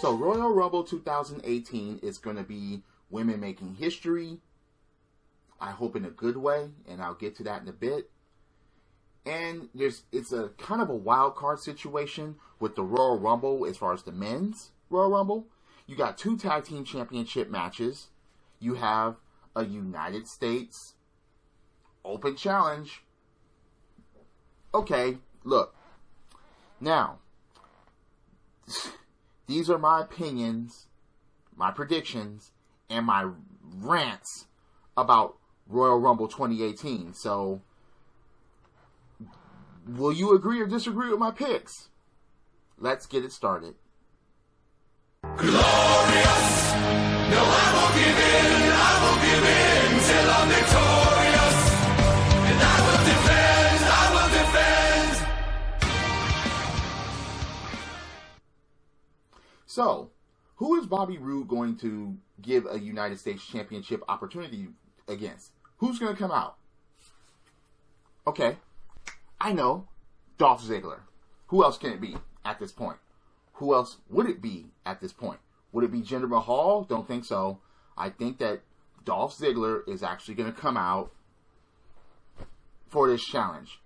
So Royal Rumble 2018 is going to be women making history. I hope in a good way, and I'll get to that in a bit. And it's a kind of a wild card situation with the Royal Rumble as far as the men's Royal Rumble. You got 2 tag team championship matches. You have a United States Open Challenge. Okay, look. Now, these are my opinions, my predictions, and my rants about Royal Rumble 2018. So, will you agree or disagree with my picks? Let's get it started. Glorious! No, I won't give in till I'm victorious. And I will defend. So, who is Bobby Roode going to give a United States Championship opportunity against? Who's going to come out? Okay, I know, Dolph Ziggler. Who else can it be at this point? Who else would it be at this point? Would it be Jinder Mahal? Don't think so. I think that Dolph Ziggler is actually going to come out for this challenge.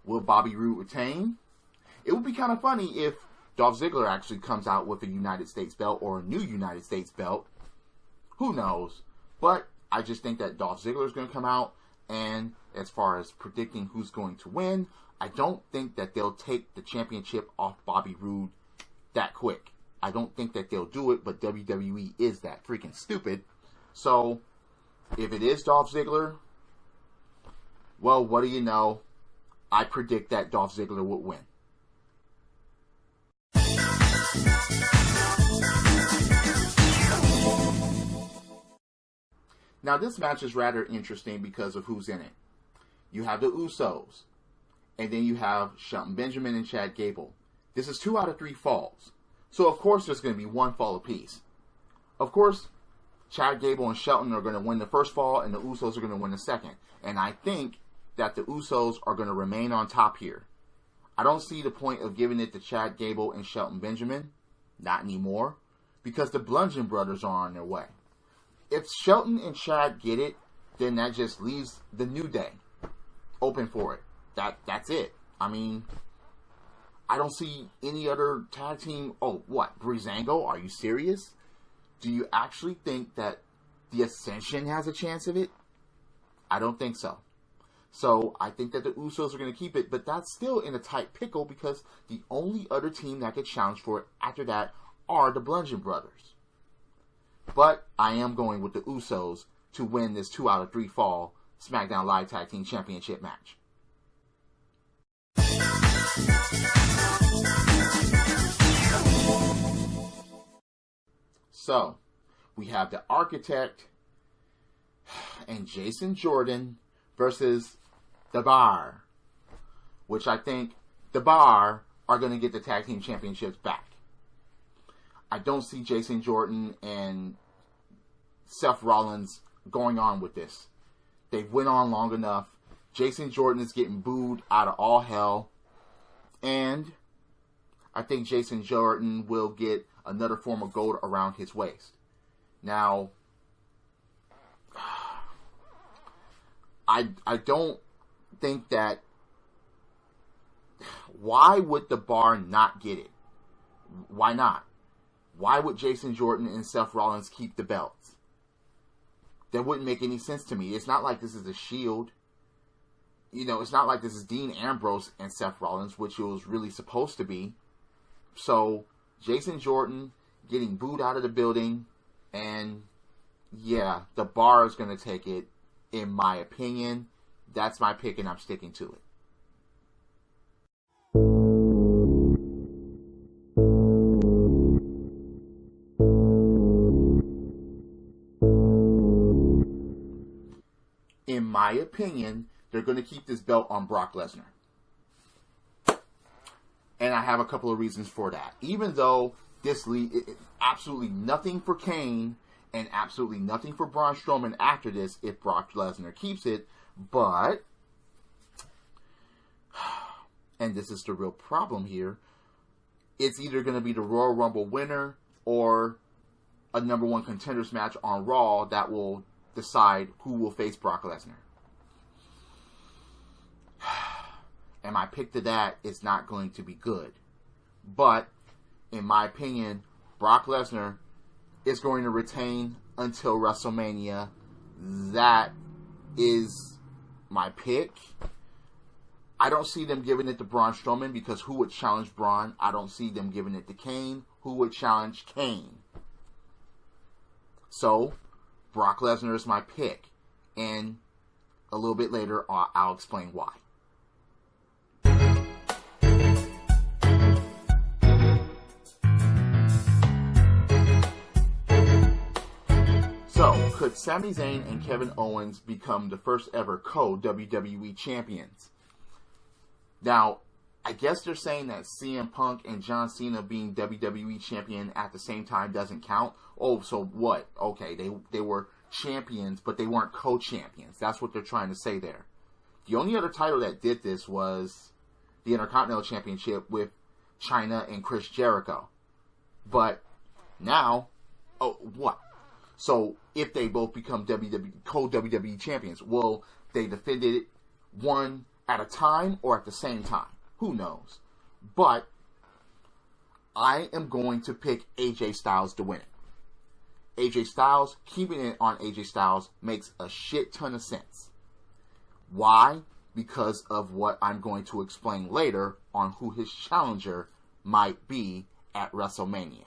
Will Bobby Roode retain? It would be kind of funny if Dolph Ziggler actually comes out with a United States belt or a new United States belt. Who knows? But I just think that Dolph Ziggler is going to come out. And as far as predicting who's going to win, I don't think that they'll take the championship off Bobby Roode that quick. I don't think that they'll do it, but WWE is that freaking stupid. So, if it is Dolph Ziggler, well, what do you know? I predict that Dolph Ziggler would win. Now, this match is rather interesting because of who's in it. You have the Usos, and then you have Shelton Benjamin and Chad Gable. This is 2 out of 3 falls. So, of course, there's going to be 1 fall apiece. Of course, Chad Gable and Shelton are going to win the first fall, and the Usos are going to win the second. And I think that the Usos are going to remain on top here. I don't see the point of giving it to Chad Gable and Shelton Benjamin. Not anymore. Because the Bludgeon Brothers are on their way. If Shelton and Chad get it, then that just leaves the New Day open for it. That's it. I mean, I don't see any other tag team. Oh, what? Breezango? Are you serious? Do you actually think that the Ascension has a chance of it? I don't think so. So I think that the Usos are going to keep it, but that's still in a tight pickle because the only other team that could challenge for it after that are the Bludgeon Brothers. But I am going with the Usos to win this 2 out of 3 fall SmackDown Live Tag Team Championship match. So, we have the Architect and Jason Jordan versus The Bar, which I think The Bar are going to get the Tag Team Championships back. I don't see Jason Jordan and Seth Rollins going on with this. They've went on long enough. Jason Jordan is getting booed out of all hell. And I think Jason Jordan will get another form of gold around his waist. Now, I don't think that... Why would The Bar not get it? Why not? Why would Jason Jordan and Seth Rollins keep the belts? That wouldn't make any sense to me. It's not like this is a Shield. You know, it's not like this is Dean Ambrose and Seth Rollins, which it was really supposed to be. So, Jason Jordan getting booed out of the building. And, yeah, The Bar is going to take it, in my opinion. That's my pick, and I'm sticking to it. In my opinion, they're going to keep this belt on Brock Lesnar. And I have a couple of reasons for that. Even though this absolutely nothing for Kane and absolutely nothing for Braun Strowman after this if Brock Lesnar keeps it. But, and this is the real problem here, it's either going to be the Royal Rumble winner or a number one contenders match on Raw that will decide who will face Brock Lesnar. And my pick to that is not going to be good. But, in my opinion, Brock Lesnar is going to retain until WrestleMania. That is my pick. I don't see them giving it to Braun Strowman because who would challenge Braun? I don't see them giving it to Kane. Who would challenge Kane? So, Brock Lesnar is my pick. And a little bit later, I'll explain why. So, could Sami Zayn and Kevin Owens become the first ever co-WWE champions? Now, I guess they're saying that CM Punk and John Cena being WWE champion at the same time doesn't count. Oh, so what? Okay, they were champions, but they weren't co-champions. That's what they're trying to say there. The only other title that did this was the Intercontinental Championship with Chyna and Chris Jericho. But now, oh, what? So, if they both become co-WWE champions, will they defend it one at a time or at the same time? Who knows? But I am going to pick AJ Styles to win it. AJ Styles, keeping it on AJ Styles makes a shit ton of sense. Why? Because of what I'm going to explain later on who his challenger might be at WrestleMania.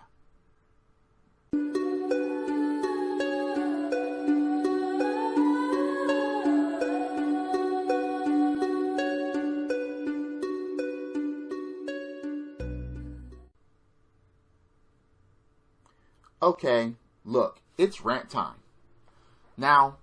Okay, look, it's rant time. Now,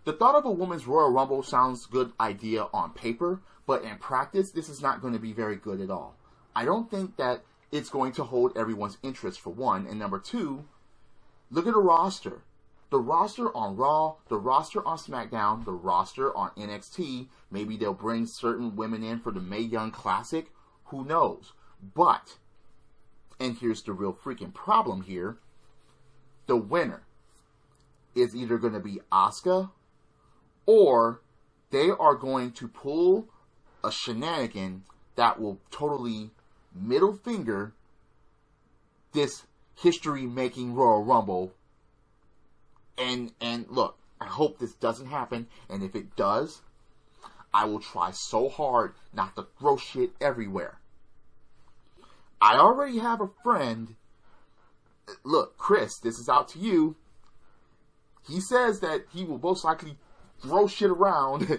the thought of a women's Royal Rumble sounds good idea on paper, but in practice, this is not going to be very good at all. I don't think that it's going to hold everyone's interest, for one, and number two, look at the roster. The roster on Raw, the roster on SmackDown, the roster on NXT, maybe they'll bring certain women in for the Mae Young Classic, who knows? But, and here's the real freaking problem here, the winner is either going to be Asuka or they are going to pull a shenanigan that will totally middle finger this history-making Royal Rumble. And look, I hope this doesn't happen, and if it does, I will try so hard not to throw shit everywhere. I already have a friend. Look, Chris, this is out to you. He says that he will most likely throw shit around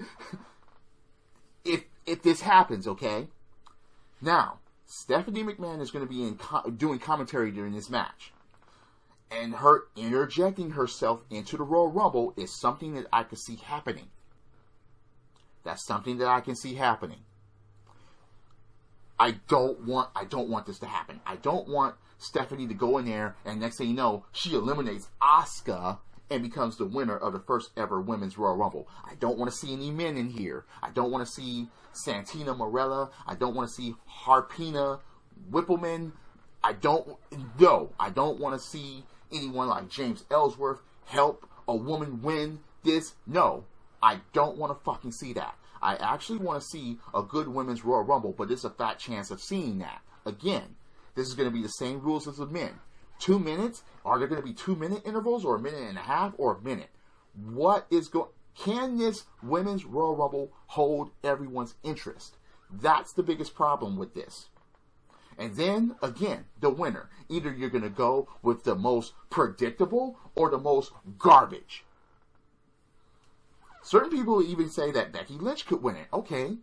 if this happens, okay? Now, Stephanie McMahon is going to be doing commentary during this match. And her interjecting herself into the Royal Rumble is something that I can see happening. That's something that I can see happening. I don't want this to happen. I don't want Stephanie to go in there and next thing you know, she eliminates Asuka and becomes the winner of the first ever women's Royal Rumble. I don't want to see any men in here. I don't want to see Santina Marella. I don't want to see Harpina Whippleman. I don't want to see anyone like James Ellsworth help a woman win this. No, I don't want to fucking see that. I actually want to see a good women's Royal Rumble, but there's a fat chance of seeing that. Again, this is going to be the same rules as the men. 2 minutes? Are there going to be 2 minute intervals or a minute and a half or a minute? Can this women's Royal Rumble hold everyone's interest? That's the biggest problem with this. And then, again, the winner. Either you're going to go with the most predictable or the most garbage. Certain people even say that Becky Lynch could win it. Okay.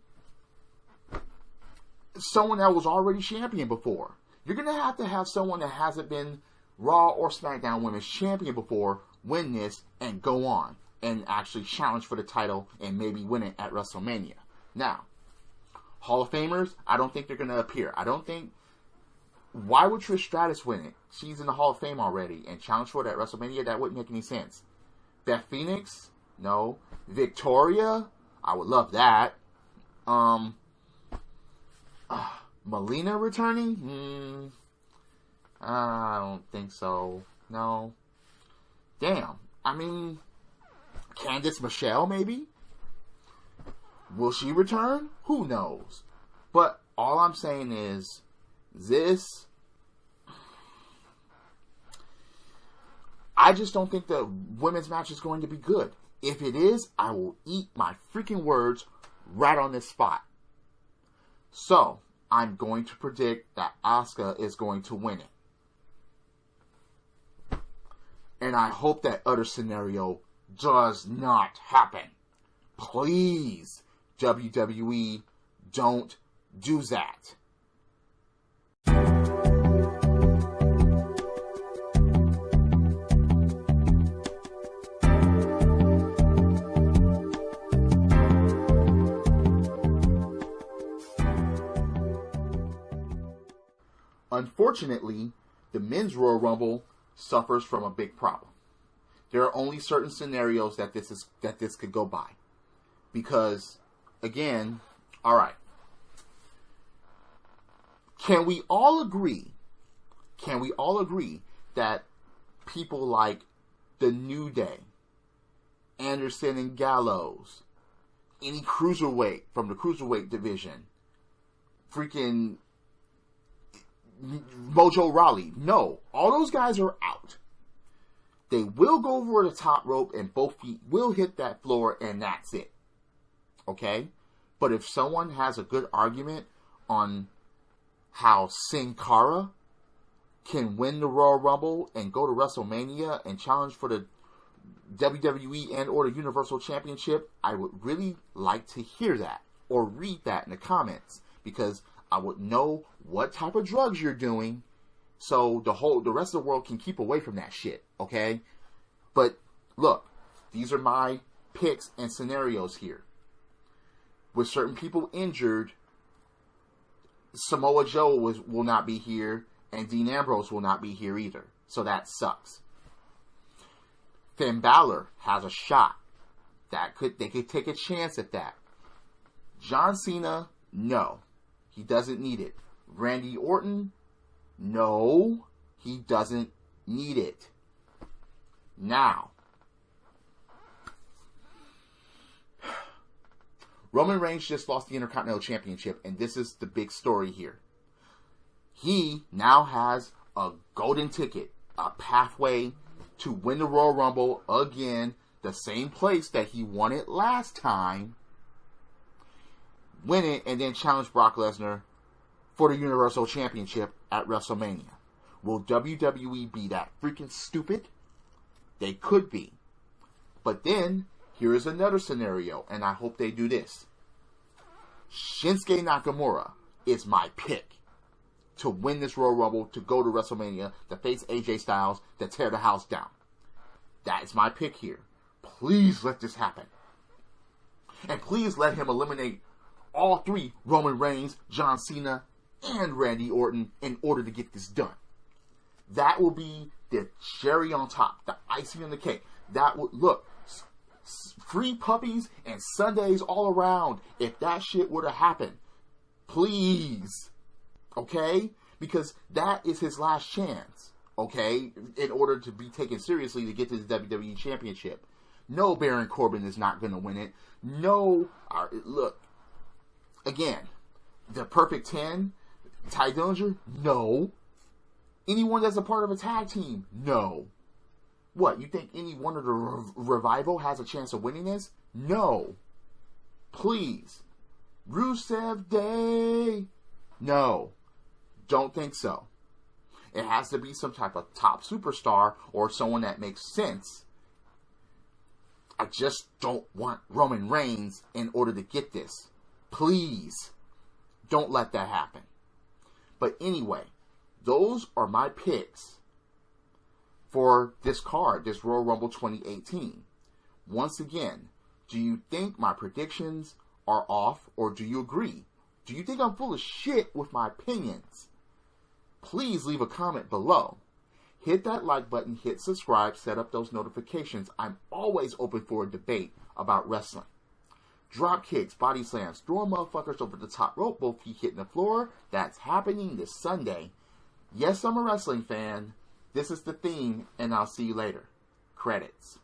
Someone that was already champion before. You're going to have someone that hasn't been Raw or SmackDown Women's Champion before win this and go on and actually challenge for the title and maybe win it at WrestleMania. Now, Hall of Famers, I don't think they're going to appear. Why would Trish Stratus win it? She's in the Hall of Fame already and challenge for it at WrestleMania? That wouldn't make any sense. Beth Phoenix? No. Victoria? I would love that. Melina returning? I don't think so. No. Damn. I mean, Candice Michelle, maybe? Will she return? Who knows? But all I'm saying is, this... I just don't think the women's match is going to be good. If it is, I will eat my freaking words right on this spot. So, I'm going to predict that Asuka is going to win it. And I hope that other scenario does not happen. Please, WWE, don't do that. Unfortunately, the men's Royal Rumble suffers from a big problem. There are only certain scenarios that this could go by. Because, again, alright. Can we all agree that people like the New Day, Anderson and Gallows, any cruiserweight from the cruiserweight division, freaking Mojo Rawley, no, all those guys are out. They will go over the top rope and both feet will hit that floor and that's it. Okay? But if someone has a good argument on how Sin Cara can win the Royal Rumble and go to WrestleMania and challenge for the WWE and or the Universal Championship, I would really like to hear that or read that in the comments, because I would know what type of drugs you're doing, so the rest of the world can keep away from that shit, okay? But look, these are my picks and scenarios here. With certain people injured, Samoa Joe will not be here, and Dean Ambrose will not be here either. So that sucks. Finn Balor has a shot. They could take a chance at that. John Cena, no. He doesn't need it. Randy Orton, no. He doesn't need it. Now, Roman Reigns just lost the Intercontinental Championship, and this is the big story here. He now has a golden ticket, a pathway to win the Royal Rumble again, the same place that he won it last time. Win it, and then challenge Brock Lesnar for the Universal Championship at WrestleMania. Will WWE be that freaking stupid? They could be. But then, here is another scenario, and I hope they do this. Shinsuke Nakamura is my pick to win this Royal Rumble, to go to WrestleMania, to face AJ Styles, to tear the house down. That is my pick here. Please let this happen. And please let him eliminate all three, Roman Reigns, John Cena, and Randy Orton, in order to get this done. That will be the cherry on top, the icing on the cake. That would, look, free puppies and Sundays all around if that shit were to happen. Please. Okay? Because that is his last chance. Okay? In order to be taken seriously to get to the WWE Championship. No, Baron Corbin is not going to win it. No. Look. Again. The Perfect 10. Ty Dillinger? No. Anyone that's a part of a tag team? No. What, you think any one of the Revival has a chance of winning this? No. Please. Rusev Day? No. Don't think so. It has to be some type of top superstar or someone that makes sense. I just don't want Roman Reigns in order to get this. Please. Don't let that happen. But anyway, those are my picks for this card, this Royal Rumble 2018. Once again, do you think my predictions are off, or do you agree? Do you think I'm full of shit with my opinions? Please leave a comment below. Hit that like button, hit subscribe, set up those notifications. I'm always open for a debate about wrestling. drop kicks, body slams, throwing motherfuckers over the top rope, both feet hitting the floor. That's happening this Sunday. Yes, I'm a wrestling fan. This is the theme, and I'll see you later. Credits.